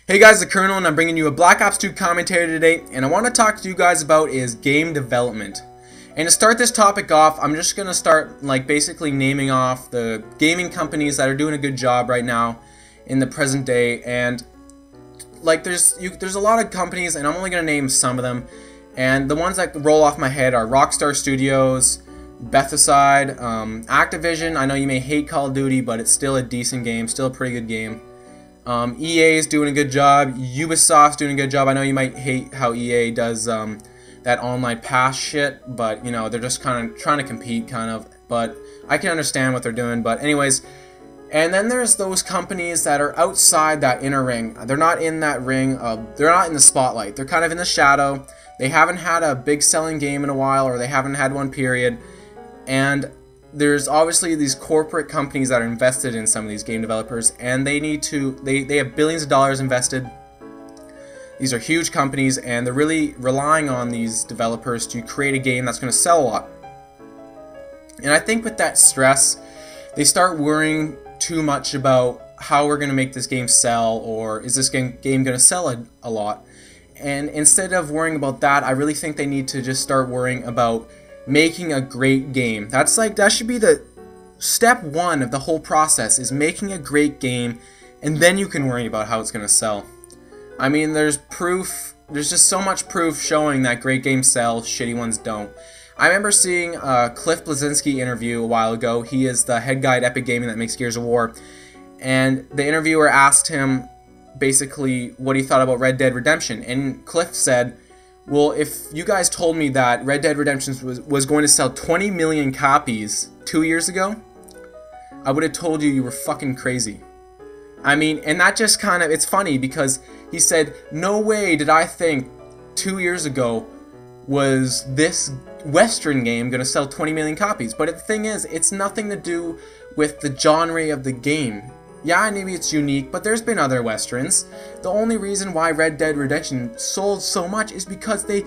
Hey guys, the Colonel, and I'm bringing you a Black Ops 2 commentary today, and I want to talk to you guys about is game development. And to start this topic off, I'm just going to start basically naming off the gaming companies that are doing a good job right now in the present day. And there's a lot of companies, and I'm only going to name some of them. And the ones that roll off my head are Rockstar Studios, Bethesda, Activision. I know you may hate Call of Duty, but it's still a decent game, still a pretty good game. EA is doing a good job. Ubisoft's doing a good job. I know you might hate how EA does that online pass shit, but you know, they're just kind of trying to compete, but I can understand what they're doing. But anyways, and then there's those companies that are outside that inner ring. They're not in that ring. They're not in the spotlight. They're kind of in the shadow. They haven't had a big selling game in a while, or they haven't had one, period. And there's obviously these corporate companies that are invested in some of these game developers, and they have billions of dollars invested. These are huge companies, and they're really relying on these developers to create a game that's going to sell a lot. And I think with that stress, they start worrying too much about how we're going to make this game sell, or is this game going to sell a lot. And instead of worrying about that, I really think they need to just start worrying about making a great game. That should be the step one of the whole process, is making a great game, and then you can worry about how it's going to sell. I mean, there's just so much proof showing that great games sell, shitty ones don't. I remember seeing a Cliff Bleszinski interview a while ago. He is the head guy at Epic Gaming that makes Gears of War, and the interviewer asked him basically what he thought about Red Dead Redemption, and Cliff said, well, if you guys told me that Red Dead Redemption was going to sell 20 million copies 2 years ago, I would have told you were fucking crazy. I mean, and that just it's funny because he said, no way did I think 2 years ago was this Western game going to sell 20 million copies. But the thing is, it's nothing to do with the genre of the game. Yeah, maybe it's unique, but there's been other Westerns. The only reason why Red Dead Redemption sold so much is because they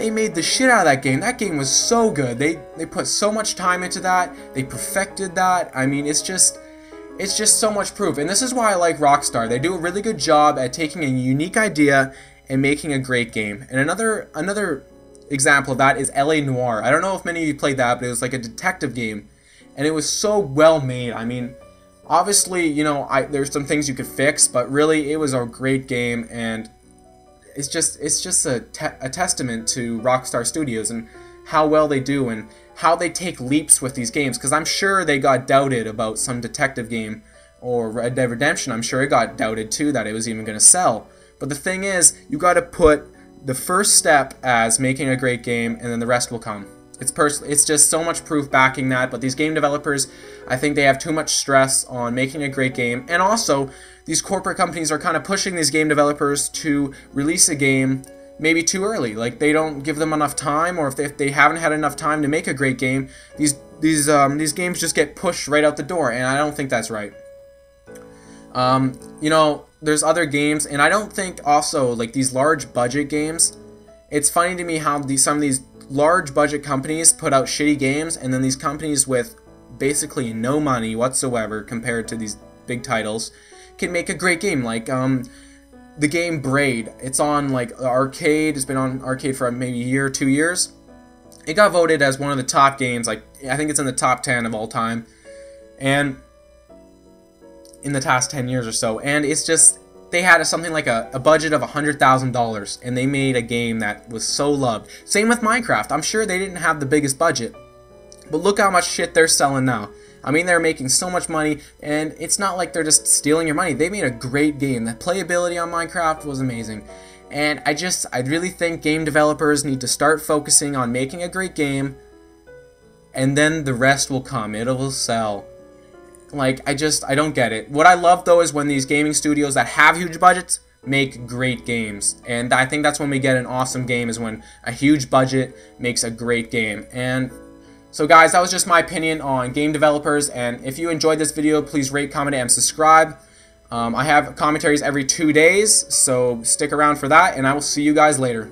made the shit out of that game. That game was so good. They put so much time into that. They perfected that. I mean, it's just so much proof. And this is why I like Rockstar. They do a really good job at taking a unique idea and making a great game. And another example of that is LA Noire. I don't know if many of you played that, but it was like a detective game, and it was so well made. I mean, obviously, you know, there's some things you could fix, but really, it was a great game, and it's just a testament to Rockstar Studios and how well they do and how they take leaps with these games. Because I'm sure they got doubted about some detective game or Red Dead Redemption. I'm sure it got doubted too that it was even going to sell. But the thing is, you got to put the first step as making a great game, and then the rest will come. It's just so much proof backing that. But these game developers, I think they have too much stress on making a great game, and also these corporate companies are kind of pushing these game developers to release a game maybe too early. Like, they don't give them enough time, or if they haven't had enough time to make a great game, these games just get pushed right out the door, and I don't think that's right. You know, there's other games, and I don't think also these large budget games. It's funny to me how some of these large budget companies put out shitty games, and then these companies with basically no money whatsoever compared to these big titles can make a great game. Like the game Braid. It's on arcade. It's been on arcade for maybe a year or 2 years. It got voted as one of the top games. I think it's in the top 10 of all time, and in the past 10 years or so. And it's just, they had something like a budget of $100,000, and they made a game that was so loved. Same with Minecraft. I'm sure they didn't have the biggest budget, but look how much shit they're selling now. I mean, they're making so much money, and it's not like they're just stealing your money. They made a great game. The playability on Minecraft was amazing. And I really think game developers need to start focusing on making a great game, and then the rest will come. It will sell. I don't get it. What I love, though, is when these gaming studios that have huge budgets make great games. And I think that's when we get an awesome game, is when a huge budget makes a great game. And so, guys, that was just my opinion on game developers. And if you enjoyed this video, please rate, comment, and subscribe. I have commentaries every 2 days, so stick around for that, and I will see you guys later.